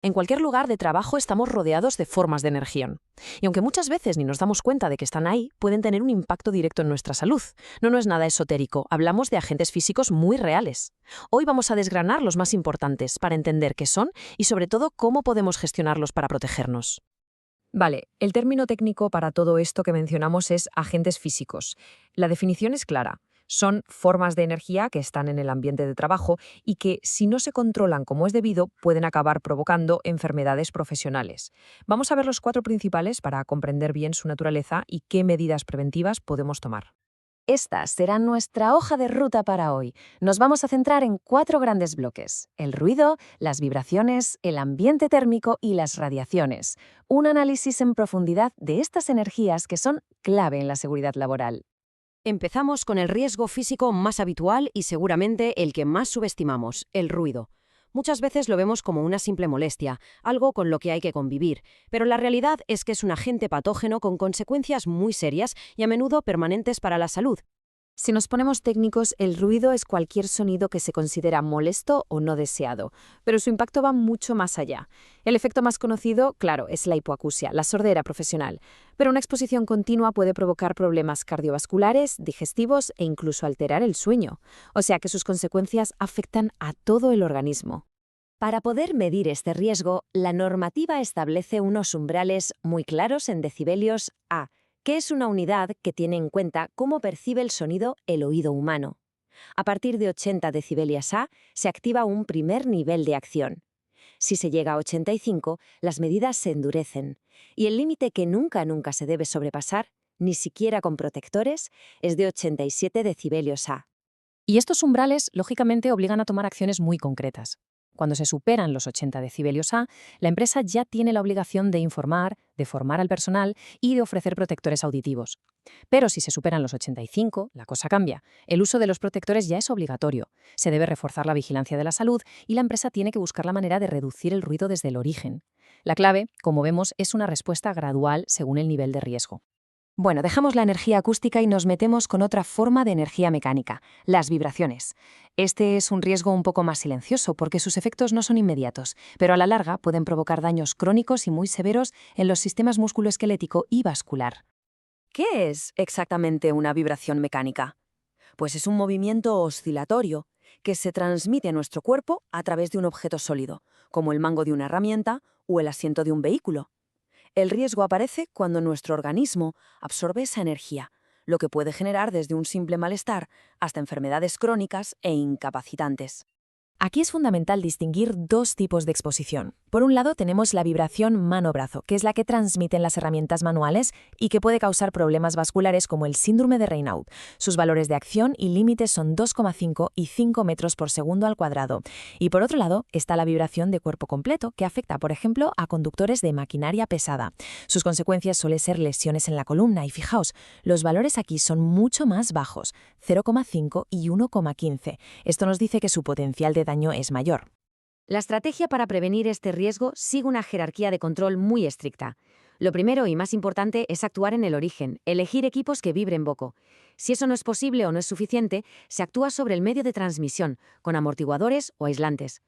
En cualquier lugar de trabajo estamos rodeados de formas de energía. Y aunque muchas veces ni nos damos cuenta de que están ahí, pueden tener un impacto directo en nuestra salud. No es nada esotérico, hablamos de agentes físicos muy reales. Hoy vamos a desgranar los más importantes para entender qué son y sobre todo cómo podemos gestionarlos para protegernos. Vale, el término técnico para todo esto que mencionamos es agentes físicos. La definición es clara. Son formas de energía que están en el ambiente de trabajo y que, si no se controlan como es debido, pueden acabar provocando enfermedades profesionales. Vamos a ver los 4 principales para comprender bien su naturaleza y qué medidas preventivas podemos tomar. Esta será nuestra hoja de ruta para hoy. Nos vamos a centrar en 4 grandes bloques: el ruido, las vibraciones, el ambiente térmico y las radiaciones. Un análisis en profundidad de estas energías que son clave en la seguridad laboral. Empezamos con el riesgo físico más habitual y seguramente el que más subestimamos, el ruido. Muchas veces lo vemos como una simple molestia, algo con lo que hay que convivir, pero la realidad es que es un agente patógeno con consecuencias muy serias y a menudo permanentes para la salud. Si nos ponemos técnicos, el ruido es cualquier sonido que se considera molesto o no deseado, pero su impacto va mucho más allá. El efecto más conocido, claro, es la hipoacusia, la sordera profesional, pero una exposición continua puede provocar problemas cardiovasculares, digestivos e incluso alterar el sueño, o sea que sus consecuencias afectan a todo el organismo. Para poder medir este riesgo, la normativa establece unos umbrales muy claros en decibelios A, que es una unidad que tiene en cuenta cómo percibe el sonido el oído humano. A partir de 80 decibelios A, se activa un primer nivel de acción. Si se llega a 85, las medidas se endurecen. Y el límite que nunca se debe sobrepasar, ni siquiera con protectores, es de 87 decibelios A. Y estos umbrales, lógicamente, obligan a tomar acciones muy concretas. Cuando se superan los 80 decibelios A, la empresa ya tiene la obligación de informar, de formar al personal y de ofrecer protectores auditivos. Pero si se superan los 85, la cosa cambia. El uso de los protectores ya es obligatorio. Se debe reforzar la vigilancia de la salud y la empresa tiene que buscar la manera de reducir el ruido desde el origen. La clave, como vemos, es una respuesta gradual según el nivel de riesgo. Bueno, dejamos la energía acústica y nos metemos con otra forma de energía mecánica, las vibraciones. Este es un riesgo un poco más silencioso porque sus efectos no son inmediatos, pero a la larga pueden provocar daños crónicos y muy severos en los sistemas musculoesquelético y vascular. ¿Qué es exactamente una vibración mecánica? Pues es un movimiento oscilatorio que se transmite a nuestro cuerpo a través de un objeto sólido, como el mango de una herramienta o el asiento de un vehículo. El riesgo aparece cuando nuestro organismo absorbe esa energía, lo que puede generar desde un simple malestar hasta enfermedades crónicas e incapacitantes. Aquí es fundamental distinguir 2 tipos de exposición. Por un lado tenemos la vibración mano-brazo, que es la que transmiten las herramientas manuales y que puede causar problemas vasculares como el síndrome de Raynaud. Sus valores de acción y límites son 2,5 y 5 metros por segundo al cuadrado. Y por otro lado está la vibración de cuerpo completo, que afecta, por ejemplo, a conductores de maquinaria pesada. Sus consecuencias suelen ser lesiones en la columna y fijaos, los valores aquí son mucho más bajos, 0,5 y 1,15. Esto nos dice que su potencial de daño es mayor. La estrategia para prevenir este riesgo sigue una jerarquía de control muy estricta. Lo primero y más importante es actuar en el origen, elegir equipos que vibren poco. Si eso no es posible o no es suficiente, se actúa sobre el medio de transmisión, con amortiguadores o aislantes.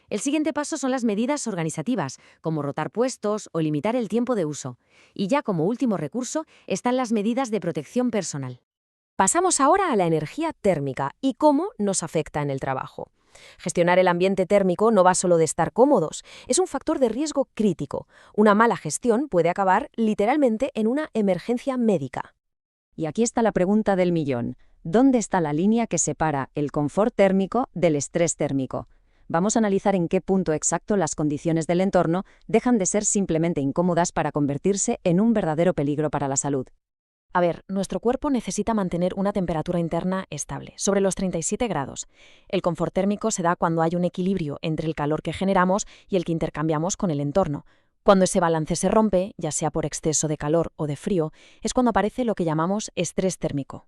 El siguiente paso son las medidas organizativas, como rotar puestos o limitar el tiempo de uso. Y ya como último recurso están las medidas de protección personal. Pasamos ahora a la energía térmica y cómo nos afecta en el trabajo. Gestionar el ambiente térmico no va solo de estar cómodos, es un factor de riesgo crítico. Una mala gestión puede acabar literalmente en una emergencia médica. Y aquí está la pregunta del millón. ¿Dónde está la línea que separa el confort térmico del estrés térmico? Vamos a analizar en qué punto exacto las condiciones del entorno dejan de ser simplemente incómodas para convertirse en un verdadero peligro para la salud. A ver, nuestro cuerpo necesita mantener una temperatura interna estable, sobre los 37 grados. El confort térmico se da cuando hay un equilibrio entre el calor que generamos y el que intercambiamos con el entorno. Cuando ese balance se rompe, ya sea por exceso de calor o de frío, es cuando aparece lo que llamamos estrés térmico.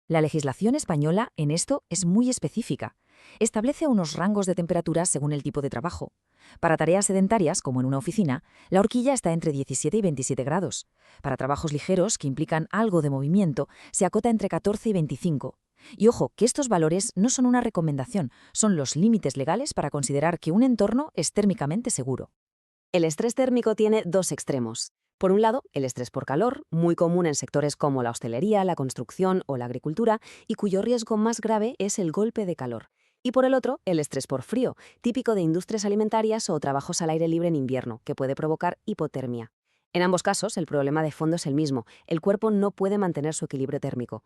La legislación española en esto es muy específica. Establece unos rangos de temperaturas según el tipo de trabajo. Para tareas sedentarias, como en una oficina, la horquilla está entre 17 y 27 grados. Para trabajos ligeros, que implican algo de movimiento, se acota entre 14 y 25. Y ojo, que estos valores no son una recomendación, son los límites legales para considerar que un entorno es térmicamente seguro. El estrés térmico tiene dos extremos. Por un lado, el estrés por calor, muy común en sectores como la hostelería, la construcción o la agricultura, y cuyo riesgo más grave es el golpe de calor. Y por el otro, el estrés por frío, típico de industrias alimentarias o trabajos al aire libre en invierno, que puede provocar hipotermia. En ambos casos, el problema de fondo es el mismo: el cuerpo no puede mantener su equilibrio térmico.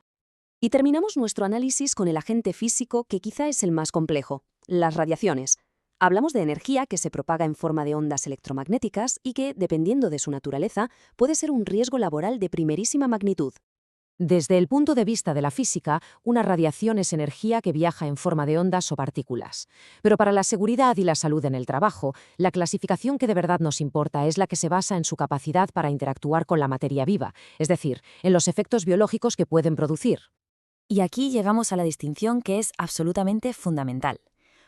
Y terminamos nuestro análisis con el agente físico que quizá es el más complejo: las radiaciones. Hablamos de energía que se propaga en forma de ondas electromagnéticas y que, dependiendo de su naturaleza, puede ser un riesgo laboral de primerísima magnitud. Desde el punto de vista de la física, una radiación es energía que viaja en forma de ondas o partículas. Pero para la seguridad y la salud en el trabajo, la clasificación que de verdad nos importa es la que se basa en su capacidad para interactuar con la materia viva, es decir, en los efectos biológicos que pueden producir. Y aquí llegamos a la distinción que es absolutamente fundamental.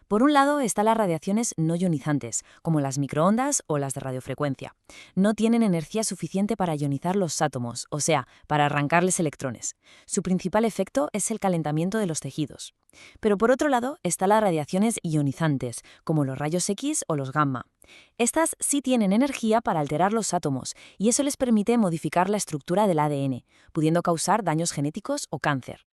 Por un lado están las radiaciones no ionizantes, como las microondas o las de radiofrecuencia. No tienen energía suficiente para ionizar los átomos, o sea, para arrancarles electrones. Su principal efecto es el calentamiento de los tejidos. Pero por otro lado están las radiaciones ionizantes, como los rayos X o los gamma. Estas sí tienen energía para alterar los átomos, y eso les permite modificar la estructura del ADN, pudiendo causar daños genéticos o cáncer.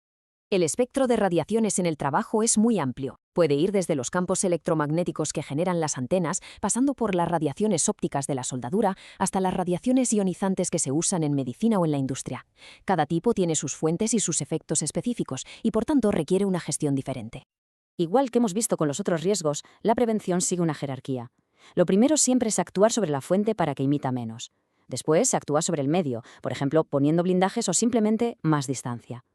El espectro de radiaciones en el trabajo es muy amplio. Puede ir desde los campos electromagnéticos que generan las antenas, pasando por las radiaciones ópticas de la soldadura, hasta las radiaciones ionizantes que se usan en medicina o en la industria. Cada tipo tiene sus fuentes y sus efectos específicos, y por tanto requiere una gestión diferente. Igual que hemos visto con los otros riesgos, la prevención sigue una jerarquía. Lo primero siempre es actuar sobre la fuente para que emita menos. Después se actúa sobre el medio, por ejemplo, poniendo blindajes o simplemente más distancia.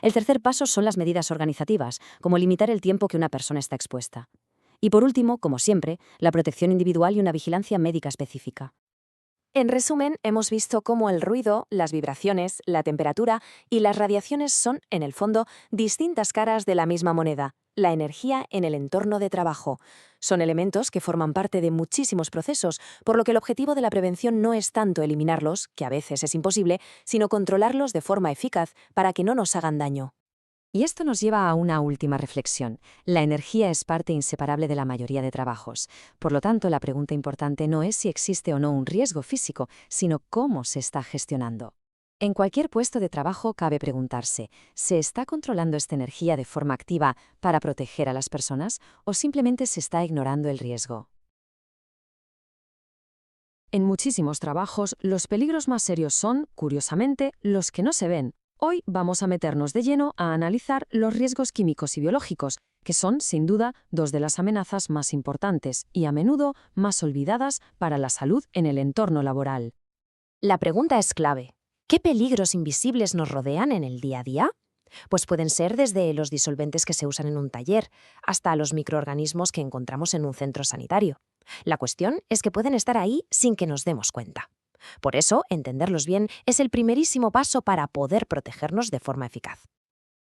El tercer paso son las medidas organizativas, como limitar el tiempo que una persona está expuesta. Y por último, como siempre, la protección individual y una vigilancia médica específica. En resumen, hemos visto cómo el ruido, las vibraciones, la temperatura y las radiaciones son, en el fondo, distintas caras de la misma moneda: la energía en el entorno de trabajo. Son elementos que forman parte de muchísimos procesos, por lo que el objetivo de la prevención no es tanto eliminarlos, que a veces es imposible, sino controlarlos de forma eficaz para que no nos hagan daño. Y esto nos lleva a una última reflexión. La energía es parte inseparable de la mayoría de trabajos. Por lo tanto, la pregunta importante no es si existe o no un riesgo físico, sino cómo se está gestionando. En cualquier puesto de trabajo cabe preguntarse: ¿se está controlando esta energía de forma activa para proteger a las personas o simplemente se está ignorando el riesgo? En muchísimos trabajos, los peligros más serios son, curiosamente, los que no se ven. Hoy vamos a meternos de lleno a analizar los riesgos químicos y biológicos, que son, sin duda, dos de las amenazas más importantes y a menudo más olvidadas para la salud en el entorno laboral. La pregunta es clave. ¿Qué peligros invisibles nos rodean en el día a día? Pues pueden ser desde los disolventes que se usan en un taller hasta los microorganismos que encontramos en un centro sanitario. La cuestión es que pueden estar ahí sin que nos demos cuenta. Por eso, entenderlos bien es el primerísimo paso para poder protegernos de forma eficaz.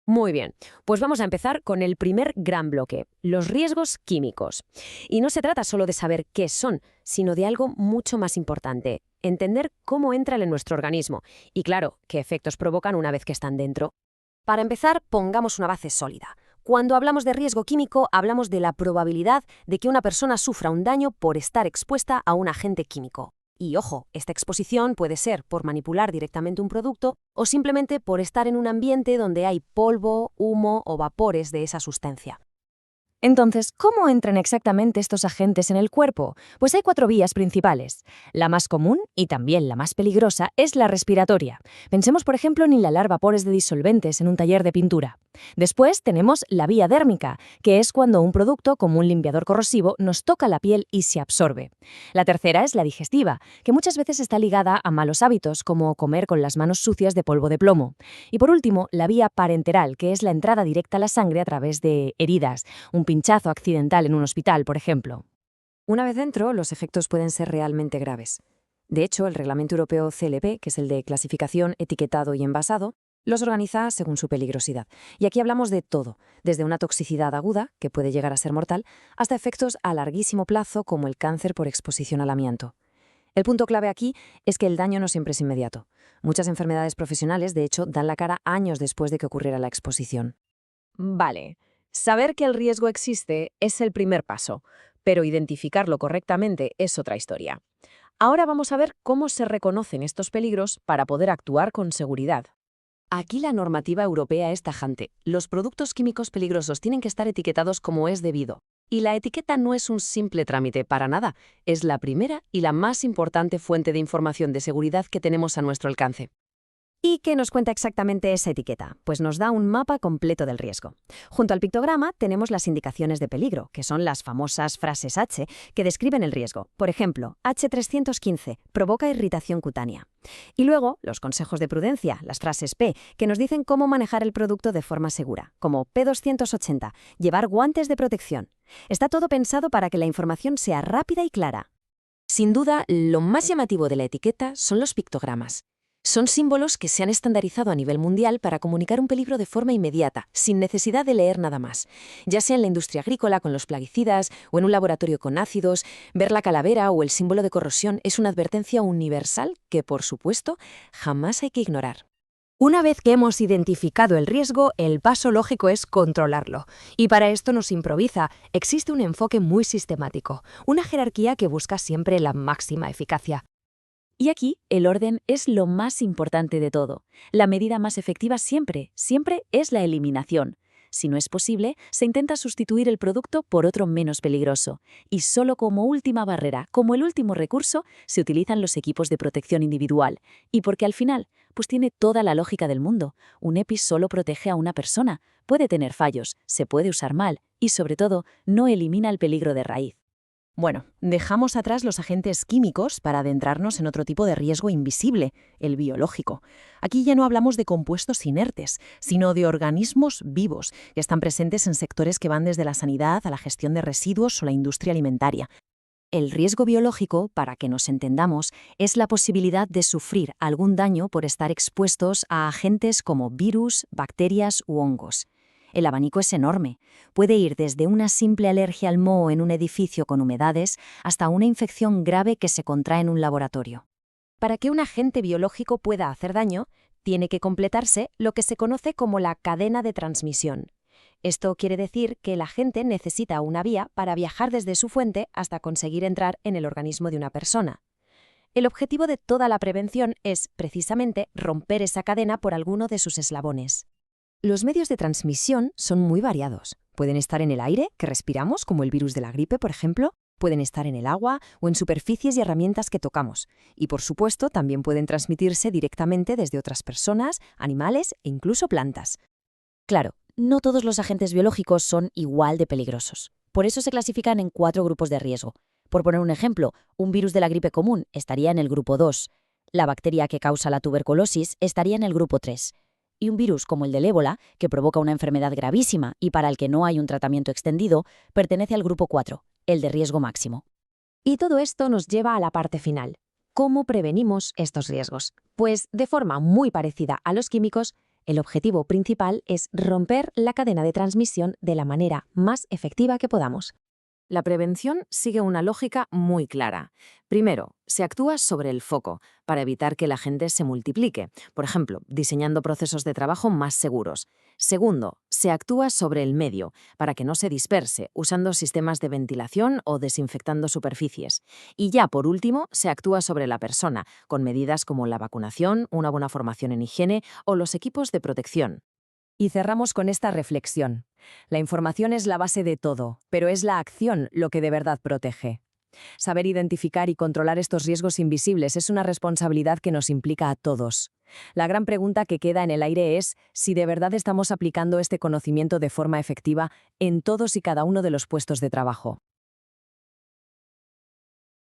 Muy bien, pues vamos a empezar con el primer gran bloque: los riesgos químicos. Y no se trata solo de saber qué son, sino de algo mucho más importante: entender cómo entran en nuestro organismo y, claro, qué efectos provocan una vez que están dentro. Para empezar, pongamos una base sólida. Cuando hablamos de riesgo químico, hablamos de la probabilidad de que una persona sufra un daño por estar expuesta a un agente químico. Y ojo, esta exposición puede ser por manipular directamente un producto o simplemente por estar en un ambiente donde hay polvo, humo o vapores de esa sustancia. Entonces, ¿cómo entran exactamente estos agentes en el cuerpo? Pues hay 4 vías principales. La más común, y también la más peligrosa, es la respiratoria. Pensemos, por ejemplo, en inhalar vapores de disolventes en un taller de pintura. Después tenemos la vía dérmica, que es cuando un producto, como un limpiador corrosivo, nos toca la piel y se absorbe. La tercera es la digestiva, que muchas veces está ligada a malos hábitos, como comer con las manos sucias de polvo de plomo. Y por último, la vía parenteral, que es la entrada directa a la sangre a través de heridas, un pinchazo accidental en un hospital, por ejemplo. Una vez dentro, los efectos pueden ser realmente graves. De hecho, el Reglamento Europeo CLP, que es el de clasificación, etiquetado y envasado, los organiza según su peligrosidad. Y aquí hablamos de todo, desde una toxicidad aguda, que puede llegar a ser mortal, hasta efectos a larguísimo plazo como el cáncer por exposición al amianto. El punto clave aquí es que el daño no siempre es inmediato. Muchas enfermedades profesionales, de hecho, dan la cara años después de que ocurriera la exposición. Vale. Saber que el riesgo existe es el primer paso, pero identificarlo correctamente es otra historia. Ahora vamos a ver cómo se reconocen estos peligros para poder actuar con seguridad. Aquí la normativa europea es tajante. Los productos químicos peligrosos tienen que estar etiquetados como es debido. Y la etiqueta no es un simple trámite, para nada. Es la primera y la más importante fuente de información de seguridad que tenemos a nuestro alcance. ¿Y qué nos cuenta exactamente esa etiqueta? Pues nos da un mapa completo del riesgo. Junto al pictograma tenemos las indicaciones de peligro, que son las famosas frases H que describen el riesgo. Por ejemplo, H315, provoca irritación cutánea. Y luego, los consejos de prudencia, las frases P, que nos dicen cómo manejar el producto de forma segura, como P280, llevar guantes de protección. Está todo pensado para que la información sea rápida y clara. Sin duda, lo más llamativo de la etiqueta son los pictogramas. Son símbolos que se han estandarizado a nivel mundial para comunicar un peligro de forma inmediata, sin necesidad de leer nada más. Ya sea en la industria agrícola con los plaguicidas o en un laboratorio con ácidos, ver la calavera o el símbolo de corrosión es una advertencia universal que, por supuesto, jamás hay que ignorar. Una vez que hemos identificado el riesgo, el paso lógico es controlarlo. Y para esto nos improvisa. Existe un enfoque muy sistemático, una jerarquía que busca siempre la máxima eficacia. Y aquí, el orden es lo más importante de todo. La medida más efectiva siempre es la eliminación. Si no es posible, se intenta sustituir el producto por otro menos peligroso. Y solo como última barrera, como el último recurso, se utilizan los equipos de protección individual. Y porque al final, pues tiene toda la lógica del mundo. Un EPI solo protege a una persona, puede tener fallos, se puede usar mal y, sobre todo, no elimina el peligro de raíz. Bueno, dejamos atrás los agentes químicos para adentrarnos en otro tipo de riesgo invisible, el biológico. Aquí ya no hablamos de compuestos inertes, sino de organismos vivos que están presentes en sectores que van desde la sanidad a la gestión de residuos o la industria alimentaria. El riesgo biológico, para que nos entendamos, es la posibilidad de sufrir algún daño por estar expuestos a agentes como virus, bacterias u hongos. El abanico es enorme. Puede ir desde una simple alergia al moho en un edificio con humedades hasta una infección grave que se contrae en un laboratorio. Para que un agente biológico pueda hacer daño, tiene que completarse lo que se conoce como la cadena de transmisión. Esto quiere decir que el agente necesita una vía para viajar desde su fuente hasta conseguir entrar en el organismo de una persona. El objetivo de toda la prevención es, precisamente, romper esa cadena por alguno de sus eslabones. Los medios de transmisión son muy variados. Pueden estar en el aire, que respiramos, como el virus de la gripe, por ejemplo. Pueden estar en el agua o en superficies y herramientas que tocamos. Y, por supuesto, también pueden transmitirse directamente desde otras personas, animales e incluso plantas. Claro, no todos los agentes biológicos son igual de peligrosos. Por eso se clasifican en 4 grupos de riesgo. Por poner un ejemplo, un virus de la gripe común estaría en el grupo 2. La bacteria que causa la tuberculosis estaría en el grupo 3. Y un virus como el del ébola, que provoca una enfermedad gravísima y para el que no hay un tratamiento extendido, pertenece al grupo 4, el de riesgo máximo. Y todo esto nos lleva a la parte final. ¿Cómo prevenimos estos riesgos? Pues, de forma muy parecida a los químicos, el objetivo principal es romper la cadena de transmisión de la manera más efectiva que podamos. La prevención sigue una lógica muy clara. Primero, se actúa sobre el foco para evitar que el agente se multiplique, por ejemplo, diseñando procesos de trabajo más seguros. Segundo, se actúa sobre el medio para que no se disperse, usando sistemas de ventilación o desinfectando superficies. Y ya por último, se actúa sobre la persona, con medidas como la vacunación, una buena formación en higiene o los equipos de protección. Y cerramos con esta reflexión. La información es la base de todo, pero es la acción lo que de verdad protege. Saber identificar y controlar estos riesgos invisibles es una responsabilidad que nos implica a todos. La gran pregunta que queda en el aire es si de verdad estamos aplicando este conocimiento de forma efectiva en todos y cada uno de los puestos de trabajo.